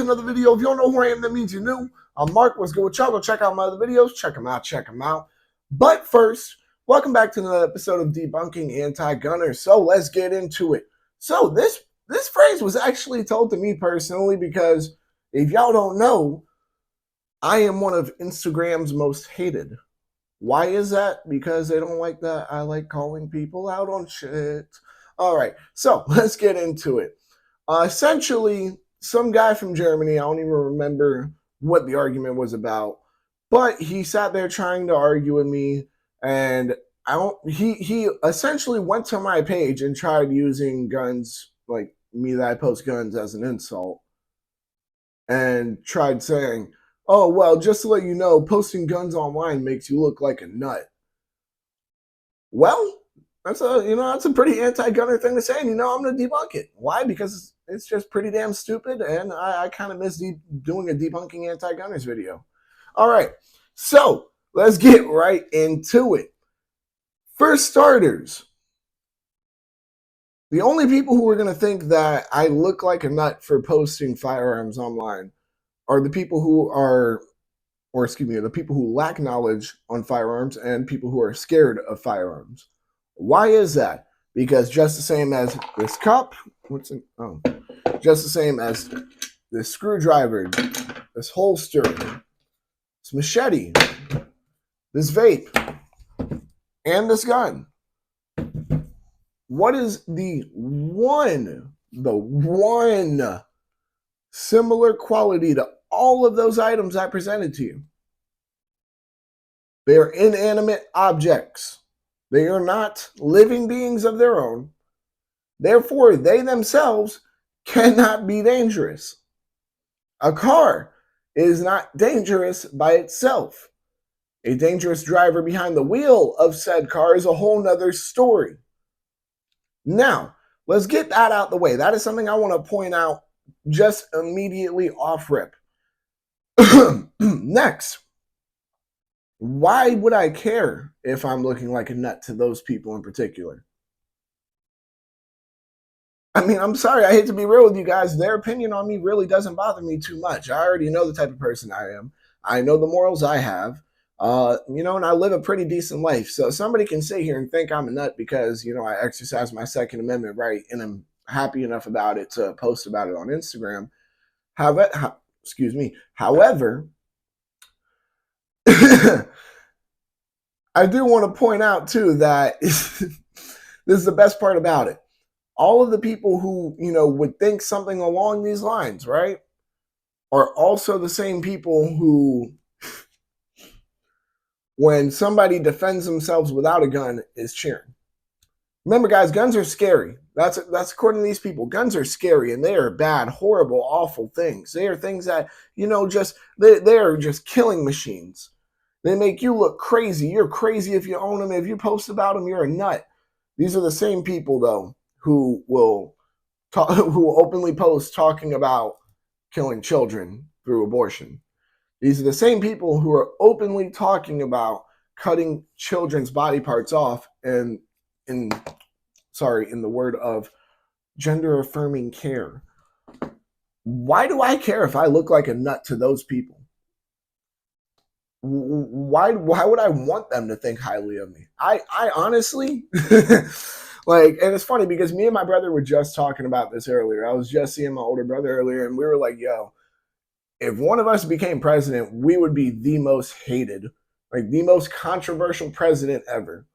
another video. If you don't know who I am, that means you're new. I'm Mark. Let's go with y'all. Go check out my other videos. Check them out. Check them out. But first, welcome back to another episode of Debunking Anti Gunners. So let's get into it. So this phrase was actually told to me personally because if y'all don't know, I am one of Instagram's most hated. Why is that? Because they don't like that I like calling people out on shit. All right, so let's get into it. Essentially, some guy from Germany, I don't even remember what the argument was about, but he sat there trying to argue with me, and he essentially went to my page and tried using guns, like me that I post guns, as an insult, and tried saying, oh, well, just to let you know, posting guns online makes you look like a nut. Well, that's a pretty anti-gunner thing to say, and I'm going to debunk it. Why? Because it's just pretty damn stupid, and I kind of miss doing a debunking anti-gunners video. All right, so let's get right into it. For starters, the only people who are going to think that I look like a nut for posting firearms online are the people who are, the people who lack knowledge on firearms and people who are scared of firearms. Why is that? Because just the same as this cup, just the same as this screwdriver, this holster, this machete, this vape, and this gun. What is the one similar quality to all of those items I presented to you? They are inanimate objects. They are not living beings of their own. Therefore, they themselves cannot be dangerous. A car is not dangerous by itself. A dangerous driver behind the wheel of said car is a whole nother story. Now, let's get that out the way. That is something I want to point out just immediately off rip. Next, why would I care if I'm looking like a nut to those people in particular? I mean, I'm sorry, I hate to be real with you guys. Their opinion on me really doesn't bother me too much. I already know the type of person I am. I know the morals I have. And I live a pretty decent life. So somebody can sit here and think I'm a nut because, I exercise my Second Amendment right and I'm happy enough about it to post about it on Instagram. However, I do want to point out, too, that this is the best part about it. All of the people who, would think something along these lines, right, are also the same people who, when somebody defends themselves without a gun, is cheering. Remember, guys, guns are scary. That's according to these people. Guns are scary, and they are bad, horrible, awful things. They are things that, they are just killing machines. They make you look crazy. You're crazy if you own them. If you post about them, you're a nut. These are the same people, though, who will openly post talking about killing children through abortion. These are the same people who are openly talking about cutting children's body parts off and in the word of gender affirming care. Why do I care if I look like a nut to those people? Why would I want them to think highly of me? I honestly, and it's funny because me and my brother were just talking about this earlier. I was just seeing my older brother earlier, and we were like, yo, if one of us became president, we would be the most hated, the most controversial president ever.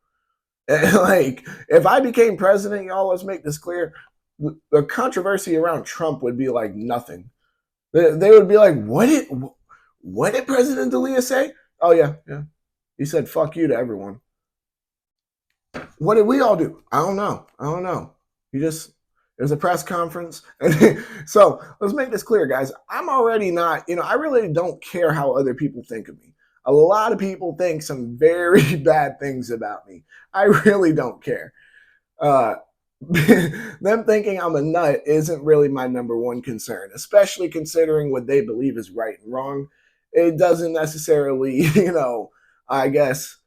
And if I became president, y'all, let's make this clear, the controversy around Trump would be like nothing. They would be like, what did President D'Elia say? Oh, yeah. He said, fuck you to everyone. What did we all do? I don't know. It was a press conference. So let's make this clear, guys. I'm already not, I really don't care how other people think of me. A lot of people think some very bad things about me. I really don't care. Them thinking I'm a nut isn't really my number one concern, especially considering what they believe is right and wrong. It doesn't necessarily, I guess,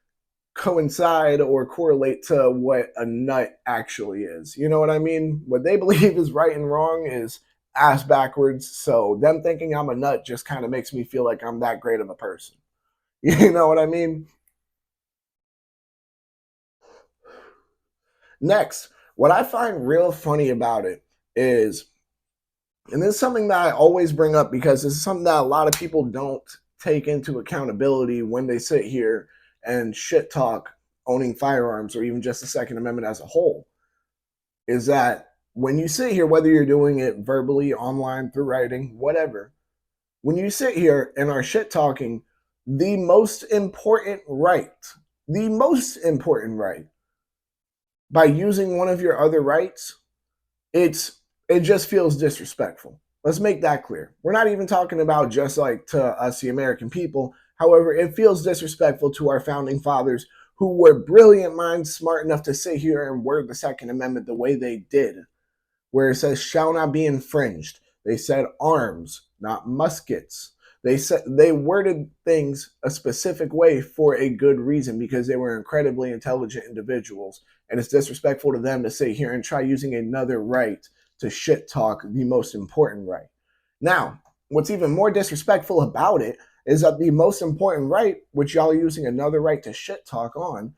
coincide or correlate to what a nut actually is. You know what I mean? What they believe is right and wrong is ass backwards. So them thinking I'm a nut just kind of makes me feel like I'm that great of a person. You know what I mean? Next, what I find real funny about it is, and this is something that I always bring up because it's something that a lot of people don't take into accountability when they sit here and shit talk owning firearms or even just the Second Amendment as a whole, is that when you sit here, whether you're doing it verbally, online, through writing, whatever, when you sit here and are shit talking the most important right by using one of your other rights, it just feels disrespectful. Let's make that clear. We're not even talking about just like to us, the American people. However, it feels disrespectful to our founding fathers who were brilliant minds, smart enough to sit here and word the Second Amendment the way they did, where it says shall not be infringed. They said arms, not muskets. They worded things a specific way for a good reason because they were incredibly intelligent individuals, and it's disrespectful to them to sit here and try using another right to shit talk the most important right. Now, what's even more disrespectful about it is that the most important right, which y'all are using another right to shit talk on,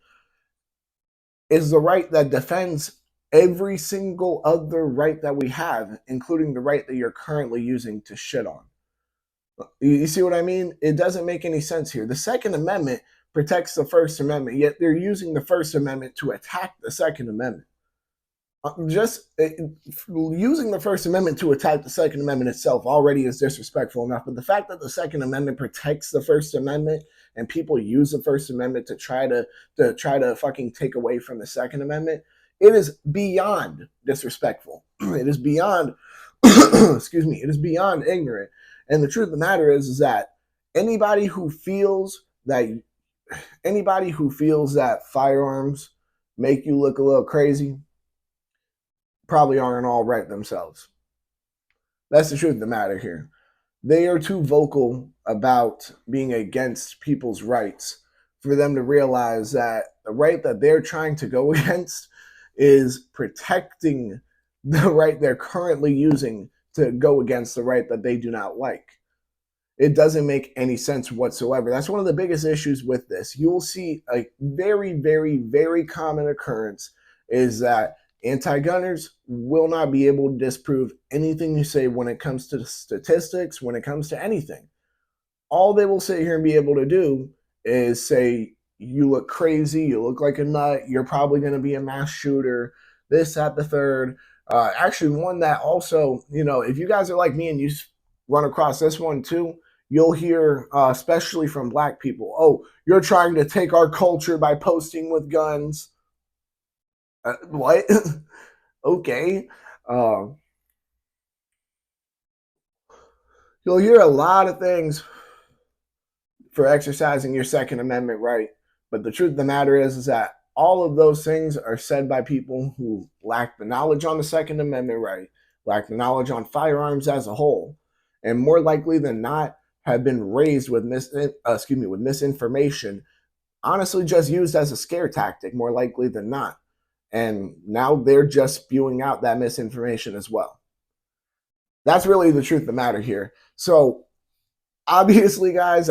is the right that defends every single other right that we have, including the right that you're currently using to shit on. You see what I mean? It doesn't make any sense here. The Second Amendment protects the First Amendment, yet they're using the First Amendment to attack the Second Amendment. Using the First Amendment to attack the Second Amendment itself already is disrespectful enough. But the fact that the Second Amendment protects the First Amendment and people use the First Amendment to try to fucking take away from the Second Amendment, it is beyond disrespectful. It is beyond excuse me, it is beyond ignorant. And the truth of the matter is that anybody who feels that firearms make you look a little crazy probably aren't all right themselves. That's the truth of the matter here. They are too vocal about being against people's rights for them to realize that the right that they're trying to go against is protecting the right they're currently using to go against the right that they do not like. It doesn't make any sense whatsoever. That's one of the biggest issues with this. You will see a very, very, very common occurrence is that anti-gunners will not be able to disprove anything you say when it comes to statistics, when it comes to anything. All they will sit here and be able to do is say, you look crazy, you look like a nut, you're probably going to be a mass shooter, this, that, the third. Actually, one that also, if you guys are like me and you run across this one too, you'll hear, especially from black people, oh, you're trying to take our culture by posting with guns. What? Okay. You'll hear a lot of things for exercising your Second Amendment right. But the truth of the matter is that all of those things are said by people who lack the knowledge on the Second Amendment right, lack the knowledge on firearms as a whole, and more likely than not have been raised with misinformation, honestly just used as a scare tactic, more likely than not. And now they're just spewing out that misinformation as well. That's really the truth of the matter here. So obviously, guys,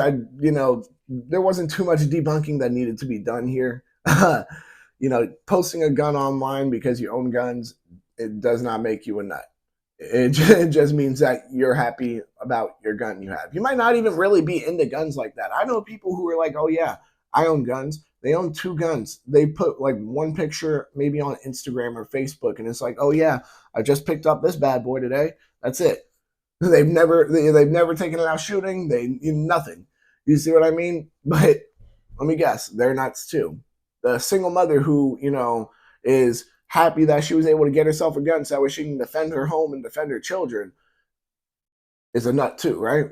there wasn't too much debunking that needed to be done here. Posting a gun online because you own guns, it does not make you a nut. It just means that you're happy about your gun you have. You might not even really be into guns like that. I know people who are like, oh yeah, I own guns. They own 2 guns. They put like one picture maybe on Instagram or Facebook, and it's like, oh yeah, I just picked up this bad boy today. That's it. They've never taken it out shooting. Nothing. You see what I mean? But let me guess, they're nuts too. The single mother who is happy that she was able to get herself a gun so that way she can defend her home and defend her children is a nut too, right?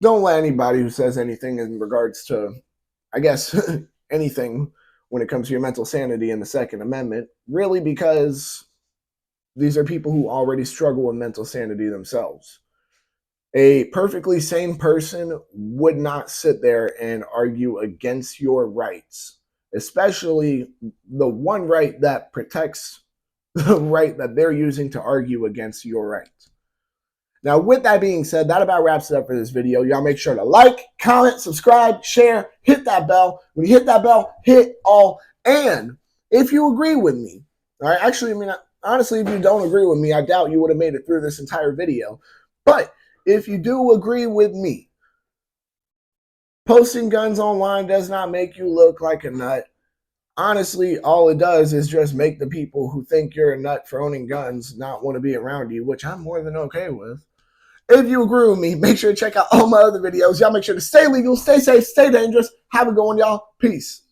Don't let anybody who says anything in regards to, I guess, anything when it comes to your mental sanity in the Second Amendment, really, because these are people who already struggle with mental sanity themselves. A perfectly sane person would not sit there and argue against your rights, especially the one right that protects the right that they're using to argue against your rights. Now, with that being said, that about wraps it up for this video. Y'all make sure to like, comment, subscribe, share, hit that bell. When you hit that bell, hit all. And if you agree with me, all right, actually, I mean, honestly, if you don't agree with me, I doubt you would have made it through this entire video. But if you do agree with me, posting guns online does not make you look like a nut. Honestly, all it does is just make the people who think you're a nut for owning guns not want to be around you, which I'm more than okay with. If you agree with me, make sure to check out all my other videos. Y'all make sure to stay legal, stay safe, stay dangerous. Have a good one, y'all. Peace.